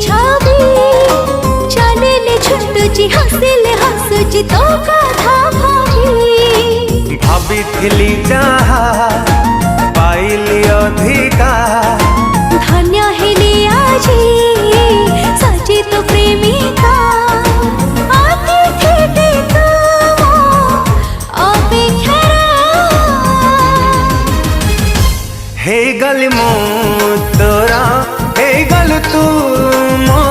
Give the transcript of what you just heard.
छवि चले छुटुची हसिले हसुची तो कथा भाभी भाभी थिली जहा पाइली अधिका धन्य हेली आजी सची तो प्रेमिका अतिथि तुम अपेक्षार हे गल मो तोरा हे गल तू मो